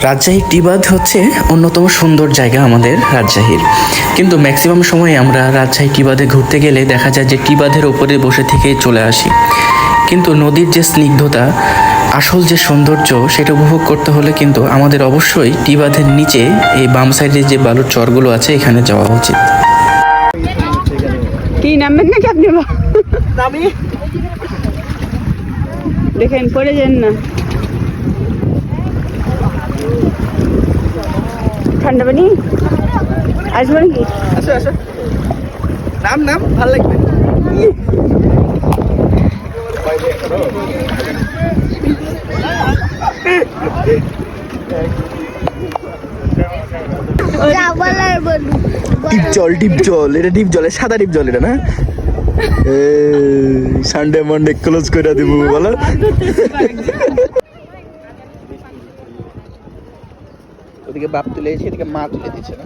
রাজশাহী টি বাঁধ হচ্ছে অন্যতম সুন্দর জায়গা আমাদের রাজশাহীর, কিন্তু ম্যাক্সিমাম সময় আমরা রাজশাহী টি বাঁধে ঘুরতে গেলে দেখা যায় যে টি বাঁধের ওপরে বসে থেকে চলে আসি, কিন্তু নদীর যে স্নিগ্ধতা, আসল যে সৌন্দর্য সেটা উপভোগ করতে হলে কিন্তু আমাদের অবশ্যই টি বাঁধের নিচে এই বাম সাইডে যে বালুর চরগুলো আছে এখানে যাওয়া উচিত। কি নামবেন নাকি আপনি? দেখেন পড়ে যান না। ঠান্ডা পানি আসবো নাকি? আসো আসো, নাম নাম ভালো লাগবে। ডিপ জল, ডিপ জল, এটা ডিপ জল, সাদা ডিপ জল এটা না। সানডে মানডে ক্লোজ করে দিব বলো। ওদিকে বাপ তুলে এসে এদিকে মা তুলে দিচ্ছে না।